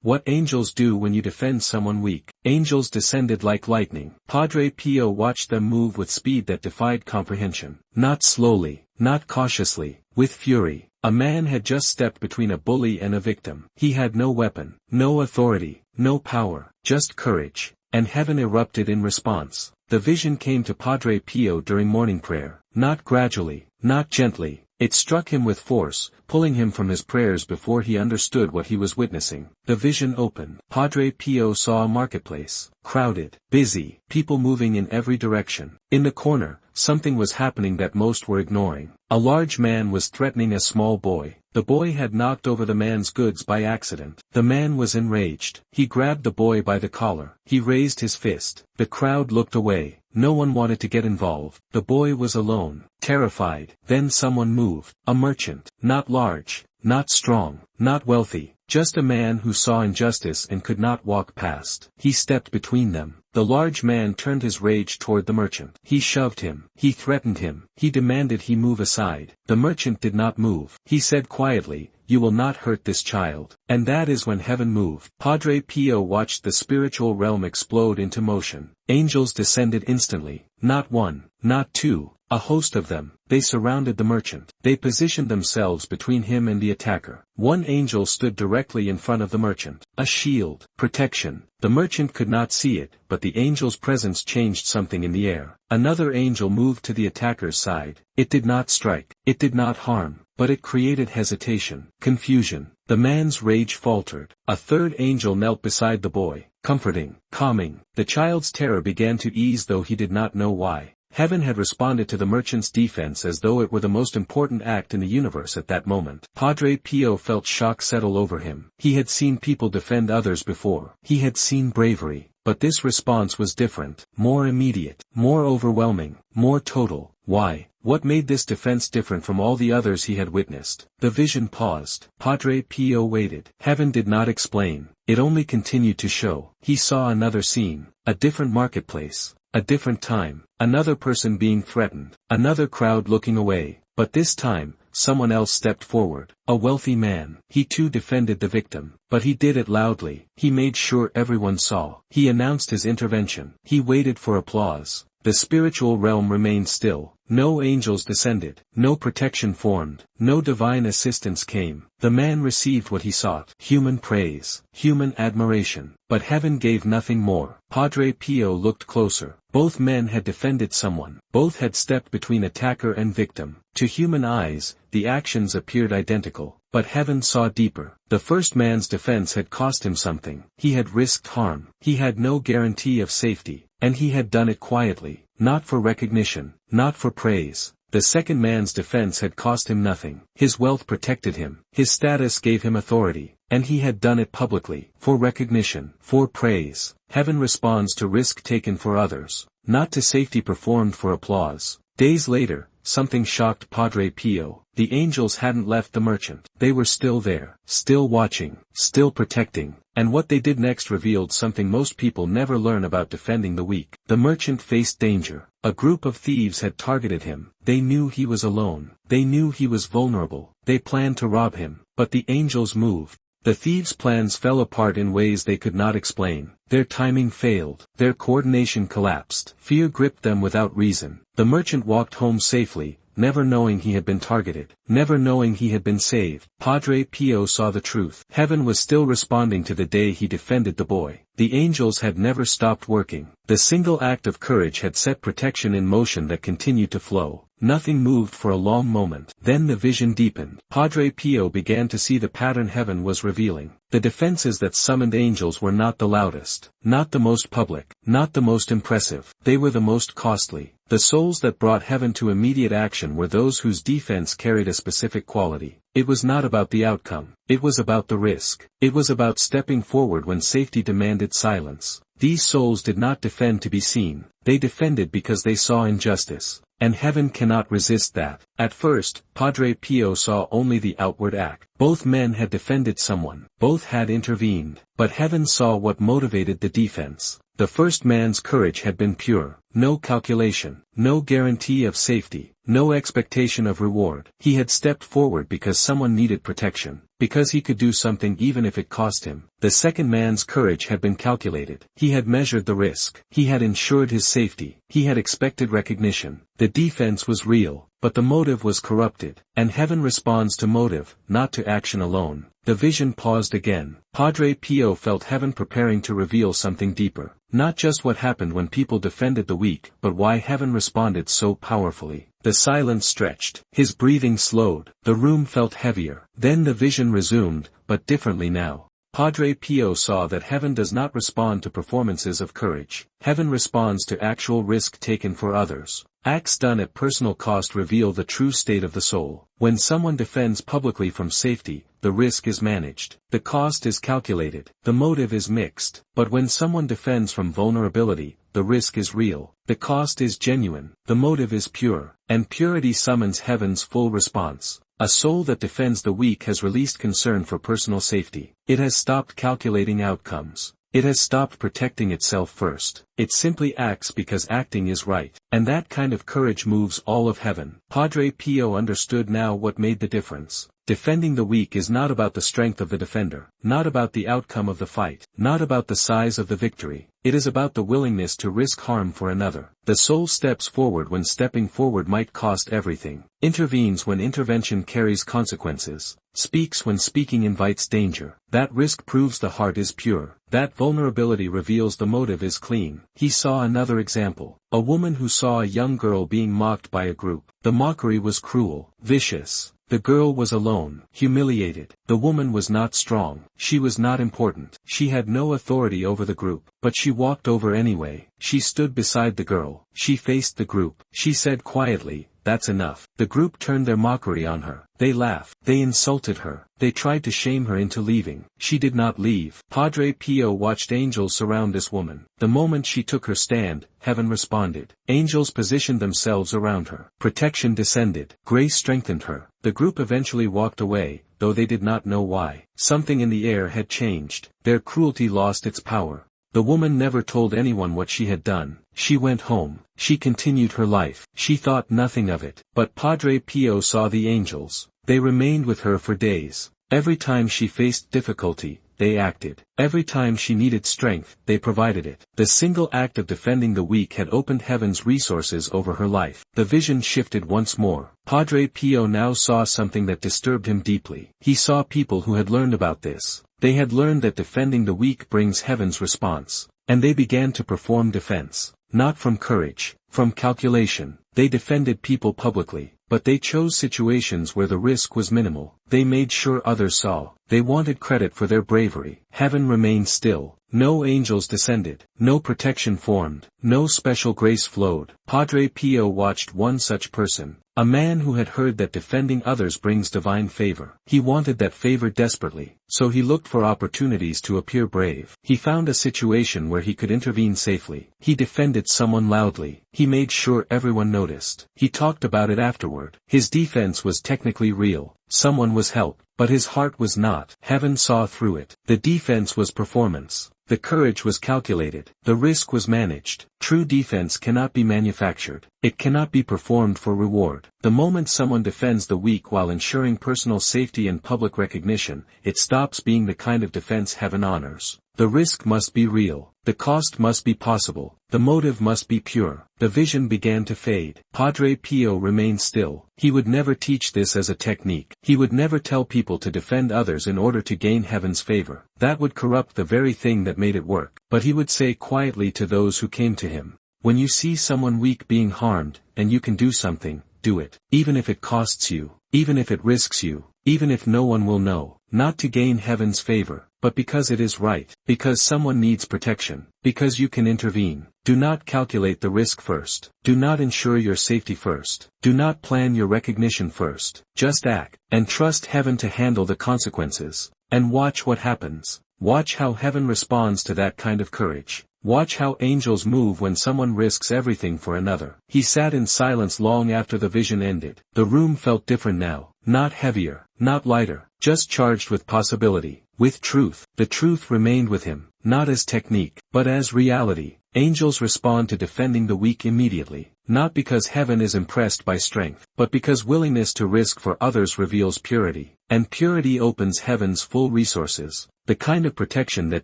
What angels do when you defend someone weak. Angels descended like lightning. Padre Pio watched them move with speed that defied comprehension. Not slowly, not cautiously, with fury. A man had just stepped between a bully and a victim. He had no weapon, no authority, no power, just courage. And heaven erupted in response. The vision came to Padre Pio during morning prayer. Not gradually, not gently. It struck him with force, pulling him from his prayers before he understood what he was witnessing. The vision opened. Padre Pio saw a marketplace. Crowded, busy, people moving in every direction. In the corner, something was happening that most were ignoring. A large man was threatening a small boy. The boy had knocked over the man's goods by accident. The man was enraged. He grabbed the boy by the collar. He raised his fist. The crowd looked away. No one wanted to get involved. The boy was alone, terrified. Then someone moved. A merchant. Not large, not strong, not wealthy. Just a man who saw injustice and could not walk past. He stepped between them. The large man turned his rage toward the merchant. He shoved him. He threatened him. He demanded he move aside. The merchant did not move. He said quietly, "You will not hurt this child." And that is when heaven moved. Padre Pio watched the spiritual realm explode into motion. Angels descended instantly. Not one, not two, a host of them. They surrounded the merchant. They positioned themselves between him and the attacker. One angel stood directly in front of the merchant. A shield, protection. The merchant could not see it, but the angel's presence changed something in the air. Another angel moved to the attacker's side. It did not strike. It did not harm. But it created hesitation, confusion. The man's rage faltered. A third angel knelt beside the boy, comforting, calming. The child's terror began to ease, though he did not know why. Heaven had responded to the merchant's defense as though it were the most important act in the universe at that moment. Padre Pio felt shock settle over him. He had seen people defend others before. He had seen bravery. But this response was different, more immediate, more overwhelming, more total. Why? What made this defense different from all the others he had witnessed? The vision paused. Padre Pio waited. Heaven did not explain. It only continued to show. He saw another scene, a different marketplace, a different time, another person being threatened, another crowd looking away. But this time, someone else stepped forward. A wealthy man. He too defended the victim. But he did it loudly. He made sure everyone saw. He announced his intervention. He waited for applause. The spiritual realm remained still. No angels descended. No protection formed. No divine assistance came. The man received what he sought. Human praise. Human admiration. But heaven gave nothing more. Padre Pio looked closer. Both men had defended someone. Both had stepped between attacker and victim. To human eyes, the actions appeared identical. But heaven saw deeper. The first man's defense had cost him something. He had risked harm. He had no guarantee of safety. And he had done it quietly. Not for recognition. Not for praise. The second man's defense had cost him nothing. His wealth protected him. His status gave him authority. And he had done it publicly. For recognition. For praise. Heaven responds to risk taken for others. Not to safety performed for applause. Days later, something shocked Padre Pio. The angels hadn't left the merchant. They were still there. Still watching. Still protecting. And what they did next revealed something most people never learn about defending the weak. The merchant faced danger. A group of thieves had targeted him. They knew he was alone. They knew he was vulnerable. They planned to rob him. But the angels moved. The thieves' plans fell apart in ways they could not explain. Their timing failed. Their coordination collapsed. Fear gripped them without reason. The merchant walked home safely, never knowing he had been targeted, never knowing he had been saved. Padre Pio saw the truth. Heaven was still responding to the day he defended the boy. The angels had never stopped working. The single act of courage had set protection in motion that continued to flow. Nothing moved for a long moment. Then the vision deepened. Padre Pio began to see the pattern heaven was revealing. The defenses that summoned angels were not the loudest, not the most public, not the most impressive. They were the most costly. The souls that brought heaven to immediate action were those whose defense carried a specific quality. It was not about the outcome. It was about the risk. It was about stepping forward when safety demanded silence. These souls did not defend to be seen. They defended because they saw injustice. And heaven cannot resist that. At first, Padre Pio saw only the outward act. Both men had defended someone. Both had intervened. But heaven saw what motivated the defense. The first man's courage had been pure. No calculation. No guarantee of safety. No expectation of reward. He had stepped forward because someone needed protection. because he could do something even if it cost him. The second man's courage had been calculated. He had measured the risk. He had ensured his safety. He had expected recognition. The defense was real, but the motive was corrupted. And heaven responds to motive, not to action alone. The vision paused again. Padre Pio felt heaven preparing to reveal something deeper. Not just what happened when people defended the weak, but why heaven responded so powerfully. The silence stretched. His breathing slowed. The room felt heavier. Then the vision resumed, but differently now. Padre Pio saw that heaven does not respond to performances of courage. Heaven responds to actual risk taken for others. Acts done at personal cost reveal the true state of the soul. When someone defends publicly from safety, the risk is managed. The cost is calculated. The motive is mixed. But when someone defends from vulnerability, the risk is real. The cost is genuine. The motive is pure. And purity summons heaven's full response. A soul that defends the weak has released concern for personal safety. It has stopped calculating outcomes. It has stopped protecting itself first. It simply acts because acting is right. And that kind of courage moves all of heaven. Padre Pio understood now what made the difference. Defending the weak is not about the strength of the defender, not about the outcome of the fight, not about the size of the victory. It is about the willingness to risk harm for another. The soul steps forward when stepping forward might cost everything. Intervenes when intervention carries consequences. Speaks when speaking invites danger. That risk proves the heart is pure. That vulnerability reveals the motive is clean. He saw another example. A woman who saw a young girl being mocked by a group. The mockery was cruel, vicious. The girl was alone, humiliated. The woman was not strong. She was not important. She had no authority over the group. But she walked over anyway. She stood beside the girl. She faced the group. She said quietly, "That's enough." The group turned their mockery on her. They laughed. They insulted her. They tried to shame her into leaving. She did not leave. Padre Pio watched angels surround this woman. The moment she took her stand, heaven responded. Angels positioned themselves around her. Protection descended. Grace strengthened her. The group eventually walked away, though they did not know why. Something in the air had changed. Their cruelty lost its power. The woman never told anyone what she had done. She went home. She continued her life. She thought nothing of it. But Padre Pio saw the angels. They remained with her for days. Every time she faced difficulty, they acted. Every time she needed strength, they provided it. The single act of defending the weak had opened heaven's resources over her life. The vision shifted once more. Padre Pio now saw something that disturbed him deeply. He saw people who had learned about this. They had learned that defending the weak brings heaven's response. And they began to perform defense. Not from courage, from calculation. They defended people publicly. But they chose situations where the risk was minimal. They made sure others saw. They wanted credit for their bravery. Heaven remained still. No angels descended. No protection formed. No special grace flowed. Padre Pio watched one such person. A man who had heard that defending others brings divine favor. He wanted that favor desperately, so he looked for opportunities to appear brave. He found a situation where he could intervene safely. He defended someone loudly. He made sure everyone noticed. He talked about it afterward. His defense was technically real. Someone was helped, but his heart was not. Heaven saw through it. The defense was performance. The courage was calculated. The risk was managed. True defense cannot be manufactured. It cannot be performed for reward. The moment someone defends the weak while ensuring personal safety and public recognition, it stops being the kind of defense heaven honors. The risk must be real. The cost must be possible. The motive must be pure. The vision began to fade. Padre Pio remained still. He would never teach this as a technique. He would never tell people to defend others in order to gain heaven's favor. That would corrupt the very thing that made it work. But he would say quietly to those who came to him, "When you see someone weak being harmed, and you can do something, do it. Even if it costs you. Even if it risks you. Even if no one will know. Not to gain heaven's favor, but because it is right. Because someone needs protection. Because you can intervene. Do not calculate the risk first. Do not ensure your safety first. Do not plan your recognition first. Just act, and trust heaven to handle the consequences. And watch what happens. Watch how heaven responds to that kind of courage. Watch how angels move when someone risks everything for another." He sat in silence long after the vision ended. The room felt different now. Not heavier, not lighter, just charged with possibility, with truth. The truth remained with him, not as technique, but as reality. Angels respond to defending the weak immediately, not because heaven is impressed by strength, but because willingness to risk for others reveals purity. And purity opens heaven's full resources, the kind of protection that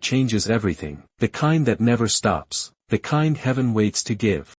changes everything, the kind that never stops, the kind heaven waits to give.